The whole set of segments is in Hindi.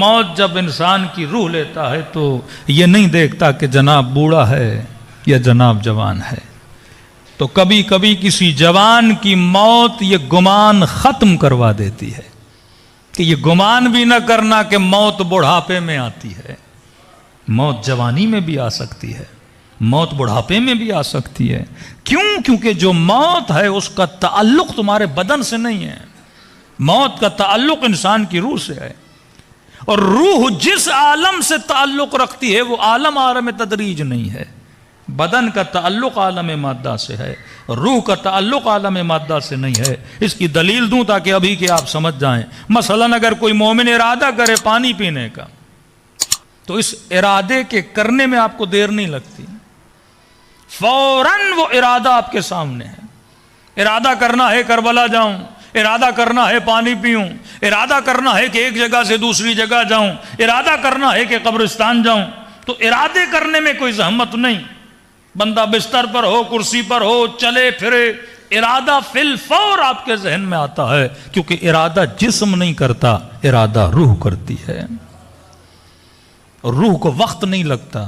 मौत जब इंसान की रूह लेता है तो ये नहीं देखता कि जनाब बूढ़ा है या जनाब जवान है। तो कभी कभी किसी जवान की मौत ये गुमान खत्म करवा देती है कि ये गुमान भी न करना कि मौत बुढ़ापे में आती है। मौत जवानी में भी आ सकती है, मौत बुढ़ापे में भी आ सकती है। क्यों? क्योंकि जो मौत है उसका ताल्लुक तुम्हारे बदन से नहीं है, मौत का ताल्लुक इंसान की रूह से है। और रूह जिस आलम से ताल्लुक रखती है वो आलम आलम तदरीज नहीं है। बदन का ताल्लुक आलम मादा से है, रूह का ताल्लुक आलम मादा से नहीं है। इसकी दलील दूं ताकि अभी के आप समझ जाएं। मसलन अगर कोई मोमिन इरादा करे पानी पीने का तो इस इरादे के करने में आपको देर नहीं लगती, फौरन वो इरादा आपके सामने है। इरादा करना है करबला जाऊं, इरादा करना है पानी पीऊं, इरादा करना है कि एक जगह से दूसरी जगह जाऊं, इरादा करना है कि कब्रिस्तान जाऊं। तो इरादे करने में कोई जहमत नहीं। बंदा बिस्तर पर हो, कुर्सी पर हो, चले फिरे, इरादा फिल फौर आपके जहन में आता है। क्योंकि इरादा जिस्म नहीं करता, इरादा रूह करती है। रूह को वक्त नहीं लगता,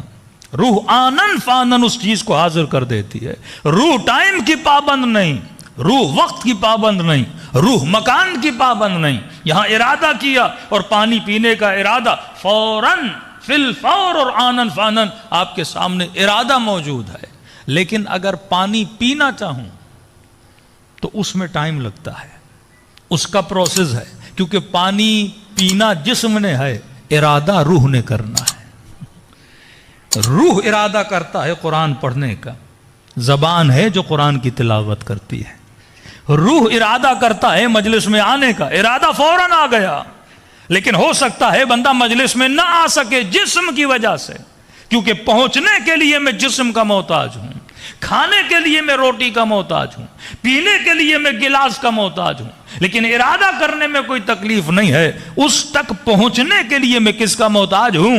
रूह आनन फानन उस चीज को हाजिर कर देती है। रूह टाइम की पाबंद नहीं, रूह वक्त की पाबंद नहीं, रूह मकान की पाबंद नहीं। यहां इरादा किया और पानी पीने का इरादा फौरन फिल फौर और आनन फानन आपके सामने इरादा मौजूद है। लेकिन अगर पानी पीना चाहूं तो उसमें टाइम लगता है, उसका प्रोसेस है। क्योंकि पानी पीना जिस्म ने है, इरादा रूह ने करना है। रूह इरादा करता है कुरान पढ़ने का, जबान है जो कुरान की तिलावत करती है। रूह इरादा करता है मजलिस में आने का, इरादा फौरन आ गया। लेकिन हो सकता है बंदा मजलिस में ना आ सके जिस्म की वजह से, क्योंकि पहुंचने के लिए मैं जिस्म का मोहताज हूं, खाने के लिए मैं रोटी का मोहताज हूं, पीने के लिए मैं गिलास का मोहताज हूं। लेकिन इरादा करने में कोई तकलीफ नहीं है। उस तक पहुंचने के लिए मैं किसका मोहताज हूं?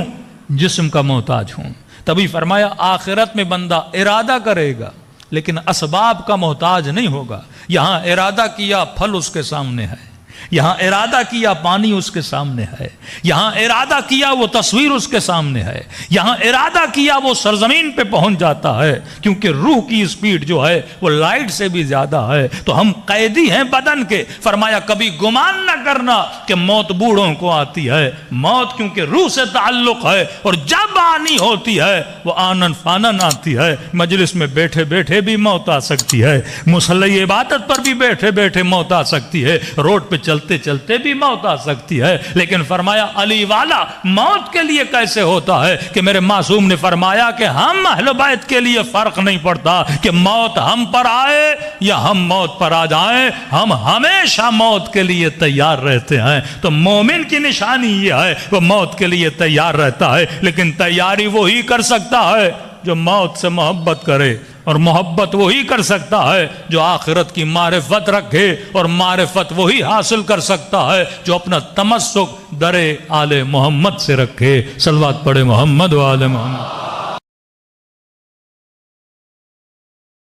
जिस्म का मोहताज हूं। तभी फरमाया आखिरत में बंदा इरादा करेगा लेकिन असबाब का मोहताज नहीं होगा। यहां इरादा किया फल उसके सामने है, यहां इरादा किया पानी उसके सामने है, यहां इरादा किया वो तस्वीर उसके सामने है, यहां इरादा किया वो सरजमीन पे पहुंच जाता है। क्योंकि रूह की स्पीड जो है वो लाइट से भी ज्यादा है। तो हम कैदी हैं बदन के। फरमाया कभी गुमान न करना कि मौत बूढ़ों को आती है। मौत क्योंकि रूह से ताल्लुक है और जब आनी होती है वो आनन फानन आती है। मजलिस में बैठे बैठे भी मौत आ सकती है, मुसल्ले इबादत पर भी बैठे बैठे मौत आ सकती है, रोड पे चलते चलते भी मौत आ सकती है। लेकिन फरमाया अली वाला मौत के लिए कैसे होता है कि मेरे मासूम ने फरमाया कि हम अहले बैत के लिए फर्क नहीं पड़ता कि मौत हम पर आए या हम मौत पर आ जाएं, हम हमेशा मौत के लिए तैयार रहते हैं। तो मोमिन की निशानी यह है वो मौत के लिए तैयार रहता है। लेकिन तैयारी वो ही कर सकता है जो मौत से मोहब्बत करे, और मोहब्बत वही कर सकता है जो आखिरत की मारिफत रखे, और मारिफत वही हासिल कर सकता है जो अपना तमस्सुक दरे आले मोहम्मद से रखे। सलवात पढ़े मोहम्मद व आले मोहम्मद।